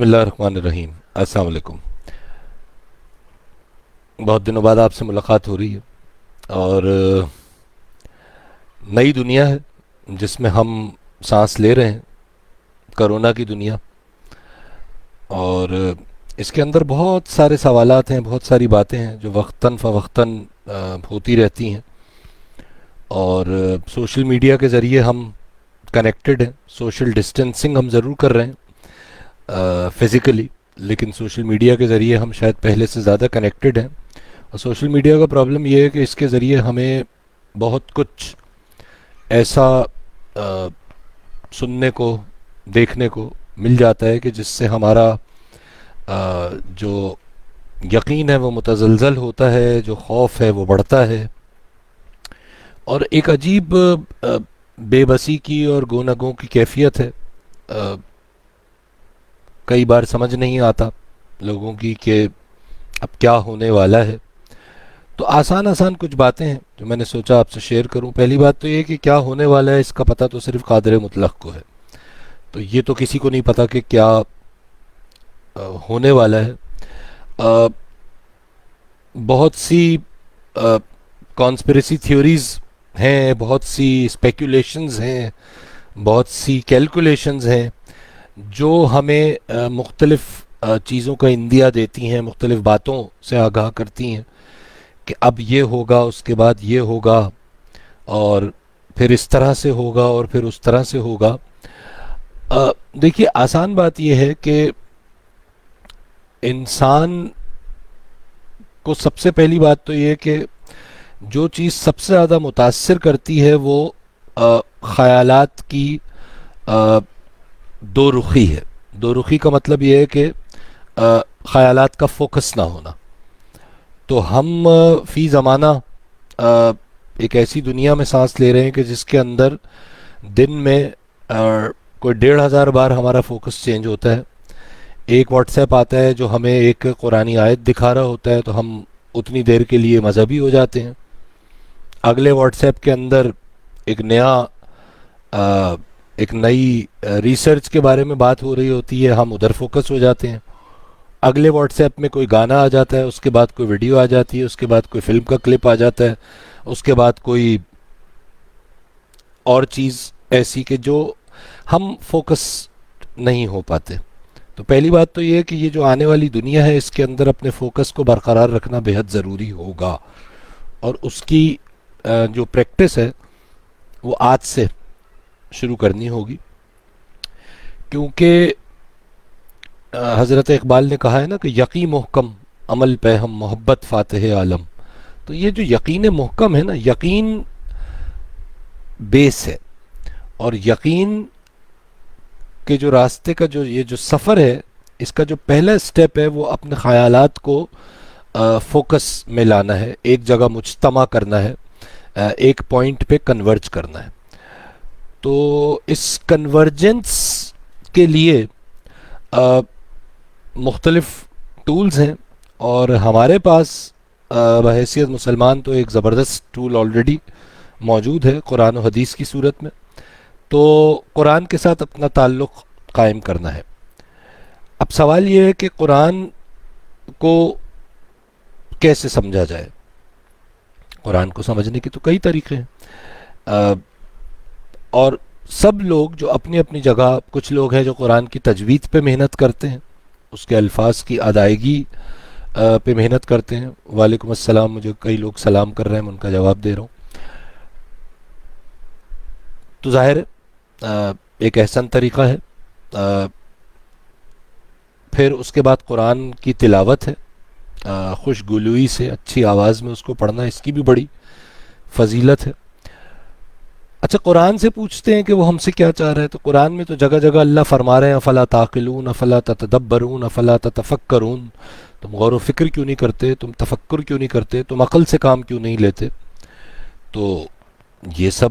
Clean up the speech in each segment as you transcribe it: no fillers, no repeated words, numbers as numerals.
اللہ الرحمن الرحیم۔ السلام علیکم۔ بہت دنوں بعد آپ سے ملاقات ہو رہی ہے، اور نئی دنیا ہے جس میں ہم سانس لے رہے ہیں، کرونا کی دنیا۔ اور اس کے اندر بہت سارے سوالات ہیں، بہت ساری باتیں ہیں جو وقتاً فوقتاً ہوتی رہتی ہیں۔ اور سوشل میڈیا کے ذریعے ہم کنیکٹڈ ہیں، سوشل ڈسٹینسنگ ہم ضرور کر رہے ہیں فزیکلی، لیکن سوشل میڈیا کے ذریعے ہم شاید پہلے سے زیادہ کنیکٹڈ ہیں۔ اور سوشل میڈیا کا پرابلم یہ ہے کہ اس کے ذریعے ہمیں بہت کچھ ایسا آ، سننے کو، دیکھنے کو مل جاتا ہے کہ جس سے ہمارا جو یقین ہے وہ متزلزل ہوتا ہے، جو خوف ہے وہ بڑھتا ہے، اور ایک عجیب بے بسی کی اور گونگوں کی کیفیت ہے۔ آ، کئی بار سمجھ نہیں آتا لوگوں کی کہ اب کیا ہونے والا ہے۔ تو آسان آسان کچھ باتیں ہیں جو میں نے سوچا آپ سے شیئر کروں۔ پہلی بات تو یہ کہ کیا ہونے والا ہے اس کا پتہ تو صرف قادر مطلق کو ہے، تو یہ تو کسی کو نہیں پتا کہ کیا ہونے والا ہے۔ آ، بہت سی کانسپریسی تھیوریز ہیں، بہت سی اسپیکولیشنز ہیں، بہت سی کیلکولیشنز ہیں جو ہمیں مختلف چیزوں کا اندیا دیتی ہیں، مختلف باتوں سے آگاہ کرتی ہیں کہ اب یہ ہوگا، اس کے بعد یہ ہوگا، اور پھر اس طرح سے ہوگا، اور پھر اس طرح سے ہوگا۔ دیکھیے، آسان بات یہ ہے کہ انسان کو سب سے پہلی بات تو یہ کہ جو چیز سب سے زیادہ متاثر کرتی ہے وہ خیالات کی آ، دو رخی ہے۔ دو رخی کا مطلب یہ ہے کہ خیالات کا فوکس نہ ہونا۔ تو ہم فی زمانہ آ، ایک ایسی دنیا میں سانس لے رہے ہیں کہ جس کے اندر دن میں آ، کوئی 1,500 بار ہمارا فوکس چینج ہوتا ہے۔ ایک واٹس ایپ آتا ہے جو ہمیں ایک قرآنی آیت دکھا رہا ہوتا ہے، تو ہم اتنی دیر کے لیے مذہبی ہو جاتے ہیں۔ اگلے واٹس ایپ کے اندر ایک نیا آ، ایک نئی ریسرچ کے بارے میں بات ہو رہی ہوتی ہے، ہم ادھر فوکس ہو جاتے ہیں۔ اگلے واٹس ایپ میں کوئی گانا آ جاتا ہے، اس کے بعد کوئی ویڈیو آ جاتی ہے، اس کے بعد کوئی فلم کا کلپ آ جاتا ہے، اس کے بعد کوئی اور چیز ایسی کہ جو ہم فوکس نہیں ہو پاتے۔ تو پہلی بات تو یہ ہے کہ یہ جو آنے والی دنیا ہے اس کے اندر اپنے فوکس کو برقرار رکھنا بہت ضروری ہوگا، اور اس کی جو پریکٹس ہے وہ آج سے شروع کرنی ہوگی، کیونکہ حضرت اقبال نے کہا ہے نا کہ یقین محکم عمل پہ ہم محبت فاتح عالم۔ تو یہ جو یقین محکم ہے نا، یقین بیس ہے، اور یقین کے جو راستے کا جو یہ جو سفر ہے، اس کا جو پہلا سٹیپ ہے وہ اپنے خیالات کو فوکس میں لانا ہے، ایک جگہ مجتمع کرنا ہے، ایک پوائنٹ پہ کنورج کرنا ہے۔ تو اس کنورجنس کے لیے مختلف ٹولز ہیں، اور ہمارے پاس بحیثیت مسلمان تو ایک زبردست ٹول آلریڈی موجود ہے قرآن و حدیث کی صورت میں۔ تو قرآن کے ساتھ اپنا تعلق قائم کرنا ہے۔ اب سوال یہ ہے کہ قرآن کو کیسے سمجھا جائے۔ قرآن کو سمجھنے کے تو کئی طریقے ہیں، اور سب لوگ جو اپنی اپنی جگہ، کچھ لوگ ہیں جو قرآن کی تجوید پہ محنت کرتے ہیں، اس کے الفاظ کی ادائیگی پہ محنت کرتے ہیں۔ وعلیکم السلام، مجھے کئی لوگ سلام کر رہے ہیں، میں ان کا جواب دے رہا ہوں۔ تو ظاہر ہے ایک احسن طریقہ ہے۔ پھر اس کے بعد قرآن کی تلاوت ہے، خوش گلوئی سے اچھی آواز میں اس کو پڑھنا، اس کی بھی بڑی فضیلت ہے۔ اچھا، قرآن سے پوچھتے ہیں کہ وہ ہم سے کیا چاہ رہے ہیں، تو قرآن میں تو جگہ جگہ اللہ فرما رہے ہیں افلا تعقلون، افلا تتدبرون، افلا تتفکرون، تم غور و فکر کیوں نہیں کرتے، تم تفکر کیوں نہیں کرتے، تم عقل سے کام کیوں نہیں لیتے۔ تو یہ سب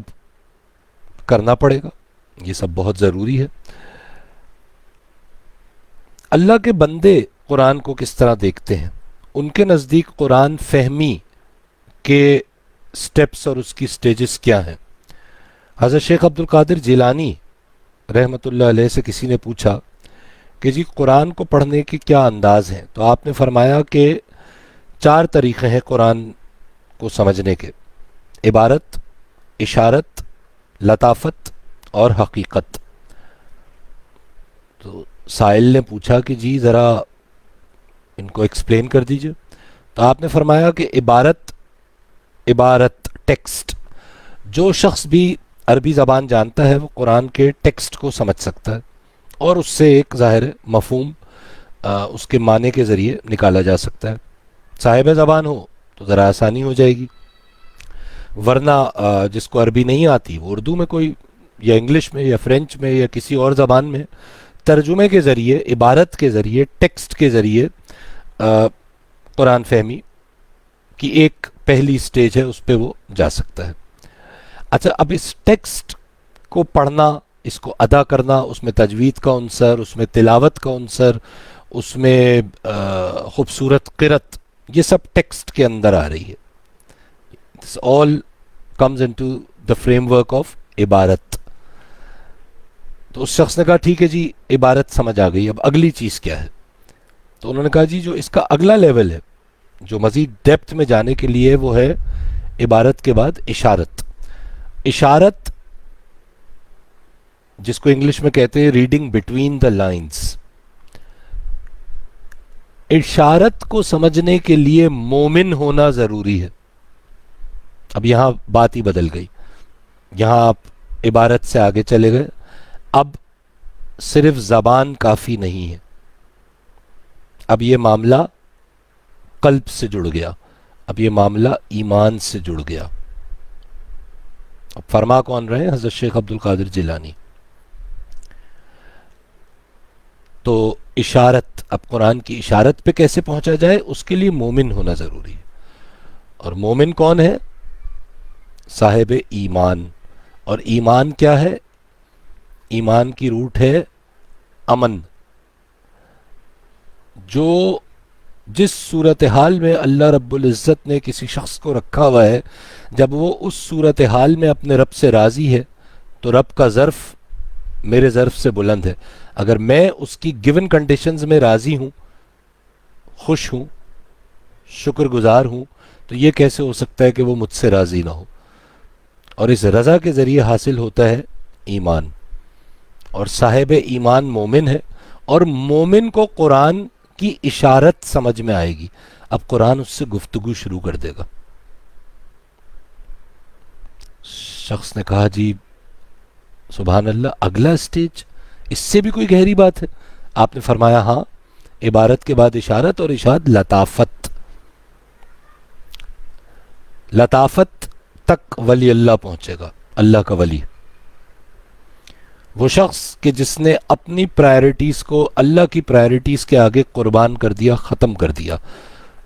کرنا پڑے گا، یہ سب بہت ضروری ہے۔ اللہ کے بندے قرآن کو کس طرح دیکھتے ہیں؟ ان کے نزدیک قرآن فہمی کے سٹیپس اور اس کی سٹیجز کیا ہیں؟ حضرت شیخ عبد القادر جیلانی رحمۃ اللہ علیہ سے کسی نے پوچھا کہ جی قرآن کو پڑھنے کے کیا انداز ہیں، تو آپ نے فرمایا کہ 4 طریقے ہیں قرآن کو سمجھنے کے: عبارت، اشارت، لطافت اور حقیقت۔ تو سائل نے پوچھا کہ جی ذرا ان کو ایکسپلین کر دیجئے، تو آپ نے فرمایا کہ عبارت ٹیکسٹ، جو شخص بھی عربی زبان جانتا ہے وہ قرآن کے ٹیکسٹ کو سمجھ سکتا ہے اور اس سے ایک ظاہر مفہوم اس کے معنی کے ذریعے نکالا جا سکتا ہے۔ صاحب زبان ہو تو ذرا آسانی ہو جائے گی، ورنہ جس کو عربی نہیں آتی وہ اردو میں کوئی یا انگلش میں یا فرینچ میں یا کسی اور زبان میں ترجمے کے ذریعے، عبارت کے ذریعے، ٹیکسٹ کے ذریعے قرآن فہمی کی ایک پہلی سٹیج ہے، اس پہ وہ جا سکتا ہے۔ اچھا، اب اس ٹیکسٹ کو پڑھنا، اس کو ادا کرنا، اس میں تجوید کا عنصر، اس میں تلاوت کا عنصر، اس میں خوبصورت قرأت، یہ سب ٹیکسٹ کے اندر آ رہی ہے۔ This all comes into the framework of عبارت۔ تو اس شخص نے کہا ٹھیک ہے جی عبارت سمجھ آ گئی، اب اگلی چیز کیا ہے؟ تو انہوں نے کہا جی جو اس کا اگلا لیول ہے، جو مزید ڈیپتھ میں جانے کے لیے، وہ ہے عبارت کے بعد اشارت۔ اشارت جس کو انگلش میں کہتے ہیں ریڈنگ بٹوین دا لائنز۔ اشارت کو سمجھنے کے لیے مومن ہونا ضروری ہے۔ اب یہاں بات ہی بدل گئی، یہاں آپ عبارت سے آگے چلے گئے، اب صرف زبان کافی نہیں ہے، اب یہ معاملہ قلب سے جڑ گیا، اب یہ معاملہ ایمان سے جڑ گیا۔ اب فرما کون رہے ہیں؟ حضرت شیخ عبد القادر جیلانی۔ تو اشارت، اب قرآن کی اشارت پہ کیسے پہنچا جائے، اس کے لیے مومن ہونا ضروری ہے۔ اور مومن کون ہے؟ صاحب ایمان۔ اور ایمان کیا ہے؟ ایمان کی روٹ ہے امن۔ جو جس صورتحال میں اللہ رب العزت نے کسی شخص کو رکھا ہوا ہے، جب وہ اس صورتحال میں اپنے رب سے راضی ہے تو رب کا ظرف میرے ظرف سے بلند ہے۔ اگر میں اس کی گیون کنڈیشنز میں راضی ہوں، خوش ہوں، شکر گزار ہوں، تو یہ کیسے ہو سکتا ہے کہ وہ مجھ سے راضی نہ ہو؟ اور اس رضا کے ذریعے حاصل ہوتا ہے ایمان، اور صاحب ایمان مومن ہے، اور مومن کو قرآن کی اشارت سمجھ میں آئے گی۔ اب قرآن اس سے گفتگو شروع کر دے گا۔ شخص نے کہا جی سبحان اللہ، اگلا سٹیج، اس سے بھی کوئی گہری بات ہے؟ آپ نے فرمایا ہاں، عبارت کے بعد اشارت، اور اشارت لطافت۔ لطافت تک ولی اللہ پہنچے گا، اللہ کا ولی، وہ شخص کہ جس نے اپنی پرائرٹیز کو اللہ کی پرائرٹیز کے آگے قربان کر دیا، ختم کر دیا۔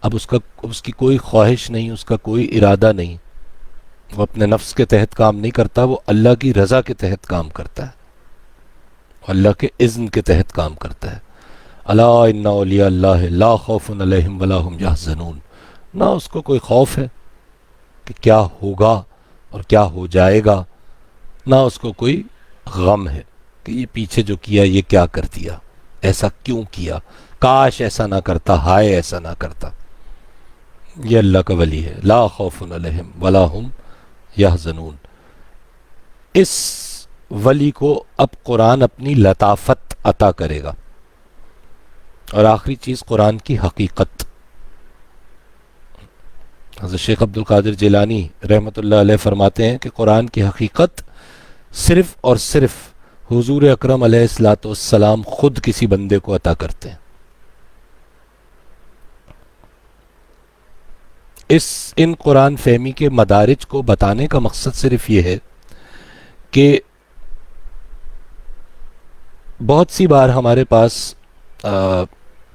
اب اس کی کوئی خواہش نہیں، اس کا کوئی ارادہ نہیں، وہ اپنے نفس کے تحت کام نہیں کرتا، وہ اللہ کی رضا کے تحت کام کرتا ہے، اللہ کے اذن کے تحت کام کرتا ہے۔ الا ان اولیاء اللہ لا خوف علیہم ولا هم یحزنون۔ نہ اس کو کوئی خوف ہے کہ کیا ہوگا اور کیا ہو جائے گا، نہ اس کو کوئی غم ہے کہ یہ پیچھے جو کیا یہ کیا کر دیا، ایسا کیوں کیا، کاش ایسا نہ کرتا، ہائے ایسا نہ کرتا۔ یہ اللہ کا ولی ہے، لا خوف علیہم ولا هم یحزنون۔ اس ولی کو اب قرآن اپنی لطافت عطا کرے گا۔ اور آخری چیز قرآن کی حقیقت۔ حضرت شیخ عبد القادر جیلانی رحمۃ اللہ علیہ فرماتے ہیں کہ قرآن کی حقیقت صرف اور صرف حضور اکرم علیہ الصلوۃ والسلام خود کسی بندے کو عطا کرتے ہیں۔ ان قرآن فہمی کے مدارج کو بتانے کا مقصد صرف یہ ہے کہ بہت سی بار ہمارے پاس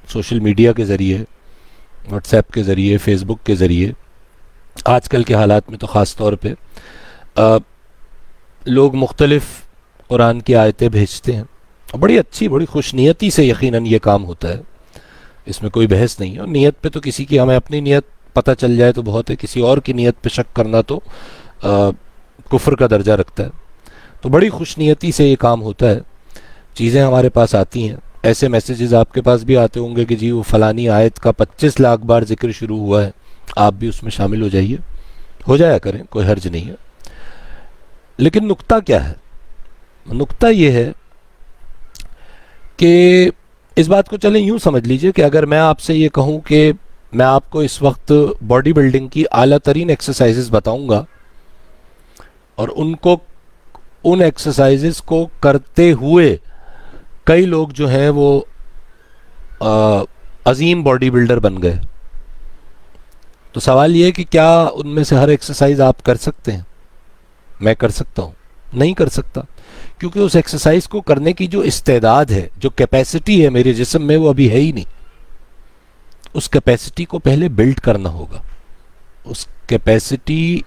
سوشل میڈیا کے ذریعے، واٹس ایپ کے ذریعے، فیس بک کے ذریعے، آج کل کے حالات میں تو خاص طور پہ لوگ مختلف قرآن کی آیتیں بھیجتے ہیں، اور بڑی اچھی، بڑی خوش نیتی سے یقیناً یہ کام ہوتا ہے، اس میں کوئی بحث نہیں ہے۔ اور نیت پہ تو کسی کی، ہمیں اپنی نیت پتہ چل جائے تو بہت ہے، کسی اور کی نیت پہ شک کرنا تو کفر کا درجہ رکھتا ہے۔ تو بڑی خوش نیتی سے یہ کام ہوتا ہے، چیزیں ہمارے پاس آتی ہیں، ایسے میسیجز آپ کے پاس بھی آتے ہوں گے کہ جی وہ فلانی آیت کا 25 لاکھ بار ذکر شروع ہوا ہے، آپ بھی اس میں شامل ہو جائیے، ہو جایا کریں، کوئی حرج نہیں ہے۔ لیکن نکتہ کیا ہے؟ نکتہ یہ ہے کہ اس بات کو چلیں یوں سمجھ لیجئے کہ اگر میں آپ سے یہ کہوں کہ میں آپ کو اس وقت باڈی بلڈنگ کی اعلیٰ ترین ایکسرسائزز بتاؤں گا، اور ان ایکسرسائزز کو کرتے ہوئے کئی لوگ جو ہیں وہ عظیم باڈی بلڈر بن گئے، تو سوال یہ ہے کہ کیا ان میں سے ہر ایکسرسائز آپ کر سکتے ہیں؟ میں کر سکتا ہوں؟ نہیں کر سکتا، کیونکہ اس ایکسرسائز کو کرنے کی جو استعداد ہے، جو کیپیسٹی ہے میرے جسم میں، وہ ابھی ہے ہی نہیں۔ اس کیپیسٹی کو پہلے بلڈ کرنا ہوگا۔ اس کیپیسٹی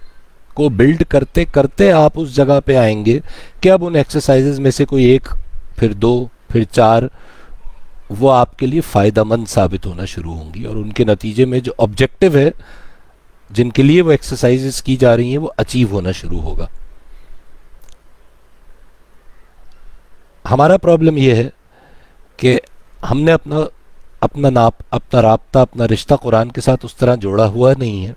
کو بلڈ کرتے کرتے آپ اس جگہ پہ آئیں گے کہ اب ان ایکسرسائزز میں سے کوئی ایک، پھر دو، پھر چار، وہ آپ کے لیے فائدہ مند ثابت ہونا شروع ہوں گی، اور ان کے نتیجے میں جو آبجیکٹو ہے جن کے لیے وہ ایکسرسائزز کی جا رہی ہیں وہ اچیو ہونا شروع ہوگا۔ ہمارا پرابلم یہ ہے کہ ہم نے اپنا رابطہ، اپنا رشتہ قرآن کے ساتھ اس طرح جوڑا ہوا نہیں ہے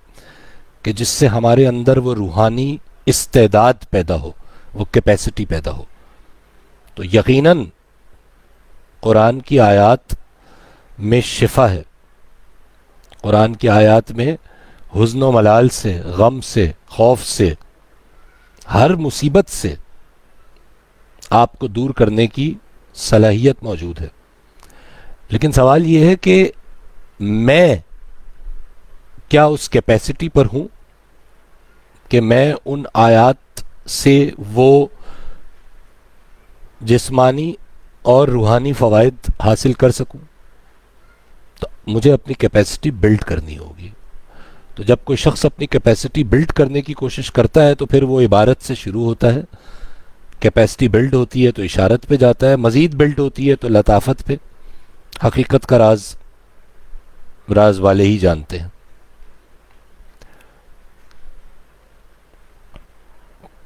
کہ جس سے ہمارے اندر وہ روحانی استعداد پیدا ہو، وہ کیپیسٹی پیدا ہو۔ تو یقیناً قرآن کی آیات میں شفا ہے، قرآن کی آیات میں حزن و ملال سے، غم سے، خوف سے، ہر مصیبت سے آپ کو دور کرنے کی صلاحیت موجود ہے۔ لیکن سوال یہ ہے کہ میں کیا اس کیپیسٹی پر ہوں کہ میں ان آیات سے وہ جسمانی اور روحانی فوائد حاصل کر سکوں؟ تو مجھے اپنی کیپیسٹی بلڈ کرنی ہوگی۔ تو جب کوئی شخص اپنی کیپیسٹی بلڈ کرنے کی کوشش کرتا ہے تو پھر وہ عبارت سے شروع ہوتا ہے، کیپیسٹی بلڈ ہوتی ہے تو اشارت پہ جاتا ہے، مزید بلڈ ہوتی ہے تو لطافت پہ۔ حقیقت کا راز والے ہی جانتے ہیں۔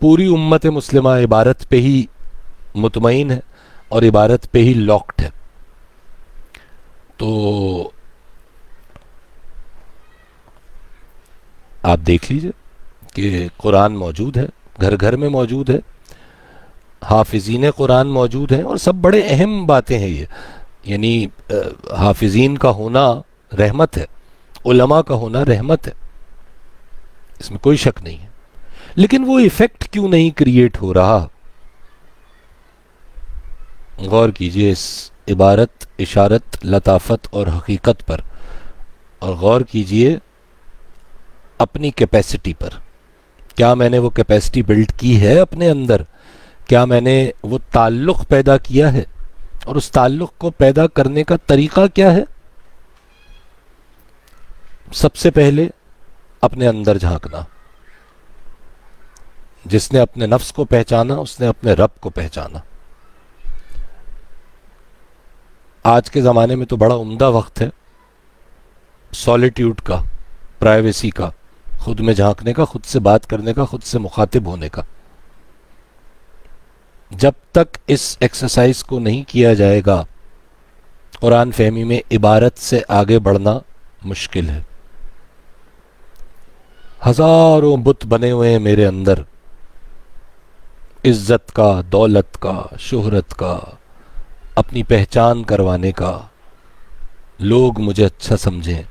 پوری امت مسلمہ عبارت پہ ہی مطمئن ہے اور عبارت پہ ہی لاکڈ ہے۔ تو آپ دیکھ لیجئے کہ قرآن موجود ہے، گھر گھر میں موجود ہے، حافظین قرآن موجود ہیں، اور سب بڑے اہم باتیں ہیں یہ، یعنی حافظین کا ہونا رحمت ہے، علماء کا ہونا رحمت ہے، اس میں کوئی شک نہیں ہے۔ لیکن وہ ایفیکٹ کیوں نہیں کریٹ ہو رہا؟ غور کیجئے اس عبارت، اشارت، لطافت اور حقیقت پر، اور غور کیجئے اپنی کیپیسٹی پر۔ کیا میں نے وہ کیپیسٹی بلڈ کی ہے اپنے اندر؟ کیا میں نے وہ تعلق پیدا کیا ہے؟ اور اس تعلق کو پیدا کرنے کا طریقہ کیا ہے؟ سب سے پہلے اپنے اندر جھانکنا۔ جس نے اپنے نفس کو پہچانا اس نے اپنے رب کو پہچانا۔ آج کے زمانے میں تو بڑا عمدہ وقت ہے سولیٹیوڈ کا، پرائیویسی کا، خود میں جھانکنے کا، خود سے بات کرنے کا، خود سے مخاطب ہونے کا۔ جب تک اس ایکسرسائز کو نہیں کیا جائے گا قرآن فہمی میں عبارت سے آگے بڑھنا مشکل ہے۔ ہزاروں بت بنے ہوئے ہیں میرے اندر، عزت کا، دولت کا، شہرت کا، اپنی پہچان کروانے کا، لوگ مجھے اچھا سمجھیں۔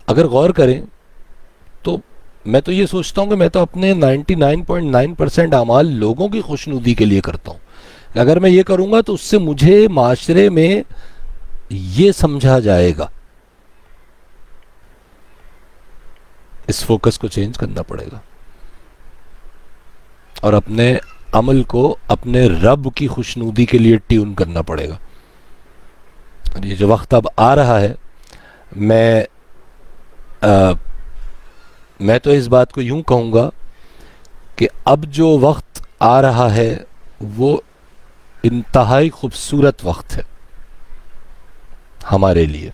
اگر غور کریں تو میں تو یہ سوچتا ہوں کہ میں تو اپنے 99.9% اعمال لوگوں کی خوشنودی کے لیے کرتا ہوں۔ اگر میں یہ کروں گا تو اس سے مجھے معاشرے میں یہ سمجھا جائے گا۔ اس فوکس کو چینج کرنا پڑے گا اور اپنے عمل کو اپنے رب کی خوشنودی کے لیے ٹیون کرنا پڑے گا۔ یہ جو وقت اب آ رہا ہے، میں تو اس بات کو یوں کہوں گا کہ اب جو وقت آ رہا ہے وہ انتہائی خوبصورت وقت ہے ہمارے لیے،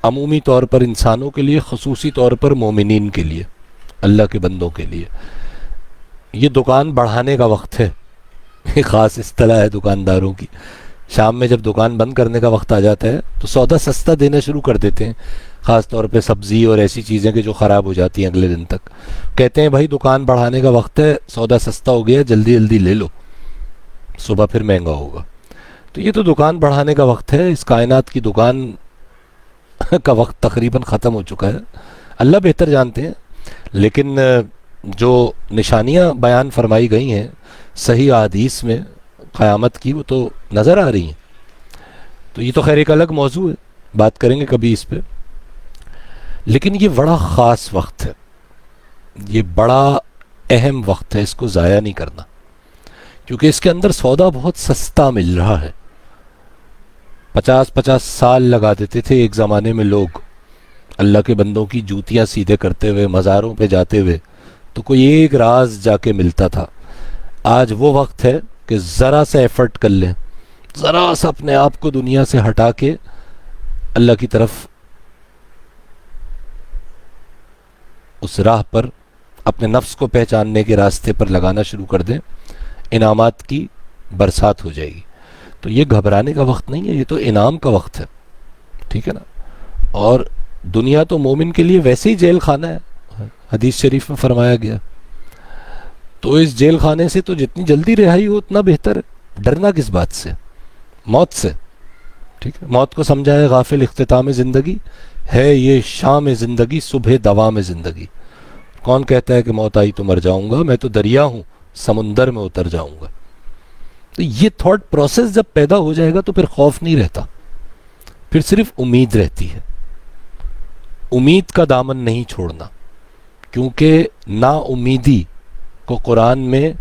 عمومی طور پر انسانوں کے لیے، خصوصی طور پر مومنین کے لیے، اللہ کے بندوں کے لیے۔ یہ دکان بڑھانے کا وقت ہے، یہ خاص اصطلاح ہے دکانداروں کی، شام میں جب دکان بند کرنے کا وقت آ جاتا ہے تو سودا سستا دینا شروع کر دیتے ہیں، خاص طور پہ سبزی اور ایسی چیزیں کہ جو خراب ہو جاتی ہیں اگلے دن تک. کہتے ہیں بھائی دکان بڑھانے کا وقت ہے، سودا سستا ہو گیا، جلدی جلدی لے لو، صبح پھر مہنگا ہوگا. تو یہ تو دکان بڑھانے کا وقت ہے، اس کائنات کی دکان کا وقت تقریباً ختم ہو چکا ہے. اللہ بہتر جانتے ہیں، لیکن جو نشانیاں بیان فرمائی گئی ہیں صحیح احادیث میں قیامت کی، وہ تو نظر آ رہی ہیں. تو یہ تو خیر ایک الگ موضوع ہے، بات کریں گے کبھی اس پہ. لیکن یہ بڑا خاص وقت ہے، یہ بڑا اہم وقت ہے، اس کو ضائع نہیں کرنا، کیونکہ اس کے اندر سودا بہت سستا مل رہا ہے. 50 سال لگا دیتے تھے ایک زمانے میں لوگ اللہ کے بندوں کی جوتیاں سیدھے کرتے ہوئے، مزاروں پہ جاتے ہوئے، تو کوئی ایک راز جا کے ملتا تھا. آج وہ وقت ہے کہ ذرا سا ایفرٹ کر لیں، ذرا سا اپنے آپ کو دنیا سے ہٹا کے اللہ کی طرف اس راہ پر اپنے نفس کو پہچاننے کے راستے پر لگانا شروع کر دیں، انعامات کی برسات ہو جائے گی. تو یہ گھبرانے کا وقت نہیں ہے، یہ تو انعام کا وقت ہے، ٹھیک ہے نا. اور دنیا تو مومن کے لیے ویسے ہی جیل خانہ ہے، حدیث شریف میں فرمایا گیا. تو اس جیل خانے سے تو جتنی جلدی رہائی ہو اتنا بہتر ہے. ڈرنا کس بات سے؟ موت سے. ٹھیک ہے، موت کو سمجھا ہے غافل اختتام زندگی ہے، یہ شام زندگی صبح دوام زندگی. کون کہتا ہے کہ موت آئی تو مر جاؤں گا، میں تو دریا ہوں سمندر میں اتر جاؤں گا. تو یہ تھاٹ پروسیس جب پیدا ہو جائے گا تو پھر خوف نہیں رہتا، پھر صرف امید رہتی ہے. امید کا دامن نہیں چھوڑنا، کیونکہ نا امیدی کو قرآن میں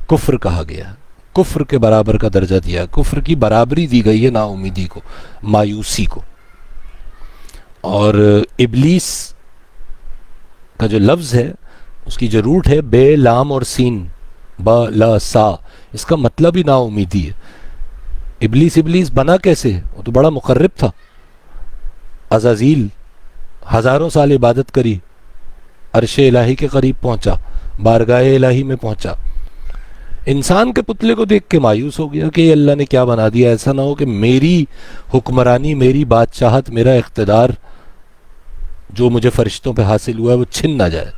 کفر کہا گیا ہے، کفر کے برابر کا درجہ دیا، کفر کی برابری دی گئی ہے نا امیدی کو، مایوسی کو. اور ابلیس کا جو لفظ ہے اس کی جو روٹ ہے بے لام اور سین، با لا سا، اس کا مطلب ہی نا امیدی ہے. ابلیس بنا کیسے؟ وہ تو بڑا مقرب تھا. عزازیل ہزاروں سال عبادت کری، عرش الہی کے قریب پہنچا، بارگاہ الہی میں پہنچا. انسان کے پتلے کو دیکھ کے مایوس ہو گیا کہ یہ اللہ نے کیا بنا دیا، ایسا نہ ہو کہ میری حکمرانی، میری بادشاہت، میرا اقتدار جو مجھے فرشتوں پہ حاصل ہوا ہے وہ چھن نہ جائے.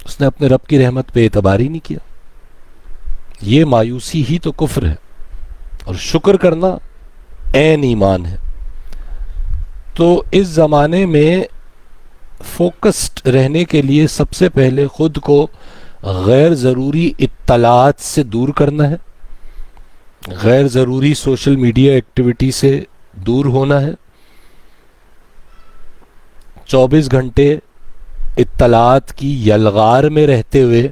اس نے اپنے رب کی رحمت پہ اعتبار ہی نہیں کیا. یہ مایوسی ہی تو کفر ہے، اور شکر کرنا عین ایمان ہے. تو اس زمانے میں فوکسڈ رہنے کے لیے سب سے پہلے خود کو غیر ضروری اطلاعات سے دور کرنا ہے، غیر ضروری سوشل میڈیا ایکٹیویٹی سے دور ہونا ہے. 24 گھنٹے اطلاعات کی یلغار میں رہتے ہوئے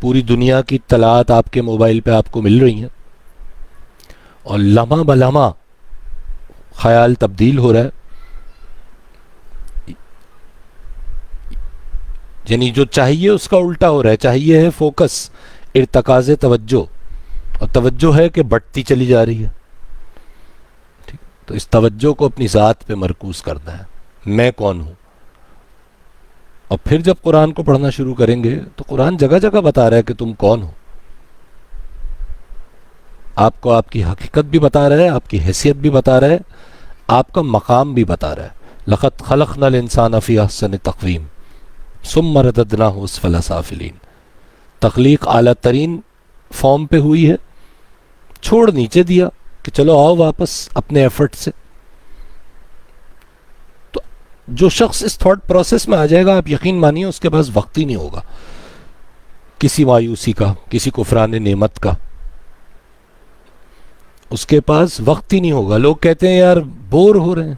پوری دنیا کی اطلاعات آپ کے موبائل پہ آپ کو مل رہی ہیں، اور لمحہ بلمحہ خیال تبدیل ہو رہا ہے. یعنی جو چاہیے اس کا الٹا ہو رہا ہے. چاہیے ہے فوکس، ارتکاز توجہ، اور توجہ ہے کہ بڑھتی چلی جا رہی ہے. ٹھیک، تو اس توجہ کو اپنی ذات پہ مرکوز کرنا ہے، میں کون ہوں. اور پھر جب قرآن کو پڑھنا شروع کریں گے تو قرآن جگہ جگہ بتا رہا ہے کہ تم کون ہو. آپ کو آپ کی حقیقت بھی بتا رہا ہے، آپ کی حیثیت بھی بتا رہا ہے، آپ کا مقام بھی بتا رہا ہے. لقد خلقنا الانسان فی احسن تقویم ثم رددناہ اسفل سافلین. تخلیق اعلیٰ ترین فارم پہ ہوئی ہے، چھوڑ نیچے دیا کہ چلو آؤ واپس اپنے ایفرٹ سے. تو جو شخص اس تھاٹ پروسیس میں آ جائے گا، آپ یقین مانیے اس کے پاس وقت ہی نہیں ہوگا کسی مایوسی کا، کسی کفران نعمت کا. اس کے پاس وقت ہی نہیں ہوگا. لوگ کہتے ہیں یار بور ہو رہے ہیں،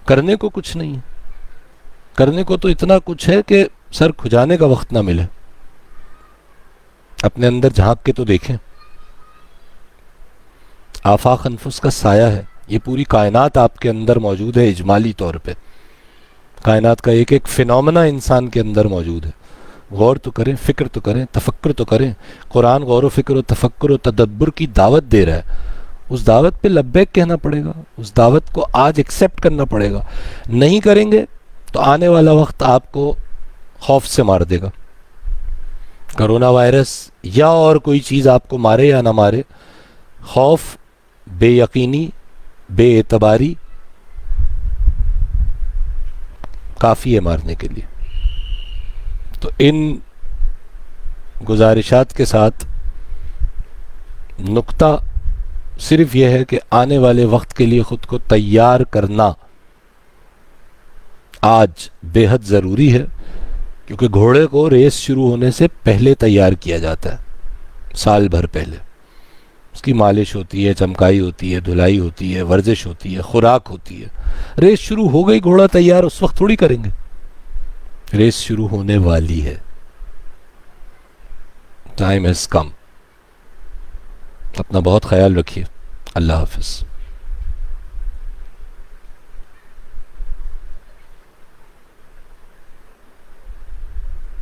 کرنے کو کچھ نہیں ہے. کرنے کو تو اتنا کچھ ہے کہ سر کھجانے کا وقت نہ ملے. اپنے اندر جھانک کے تو دیکھیں. آفاق انفس کا سایہ ہے، یہ پوری کائنات آپ کے اندر موجود ہے. اجمالی طور پہ کائنات کا ایک ایک فینومنا انسان کے اندر موجود ہے. غور تو کریں، فکر تو کریں، تفکر تو کریں. قرآن غور و فکر و تفکر و تدبر کی دعوت دے رہا ہے. اس دعوت پہ لبیک کہنا پڑے گا، اس دعوت کو آج ایکسیپٹ کرنا پڑے گا. نہیں کریں گے تو آنے والا وقت آپ کو خوف سے مار دے گا. کرونا وائرس یا اور کوئی چیز آپ کو مارے یا نہ مارے، خوف، بے یقینی، بے اعتباری کافی ہے مارنے کے لیے. تو ان گزارشات کے ساتھ نقطہ صرف یہ ہے کہ آنے والے وقت کے لیے خود کو تیار کرنا آج بے حد ضروری ہے، کیونکہ گھوڑے کو ریس شروع ہونے سے پہلے تیار کیا جاتا ہے، سال بھر پہلے. اس کی مالش ہوتی ہے، چمکائی ہوتی ہے، دھلائی ہوتی ہے، ورزش ہوتی ہے، خوراک ہوتی ہے. ریس شروع ہو گئی، گھوڑا تیار، اس وقت تھوڑی کریں گے. ریس شروع ہونے والی ہے. Time has come. اپنا بہت خیال رکھیے. اللہ حافظ.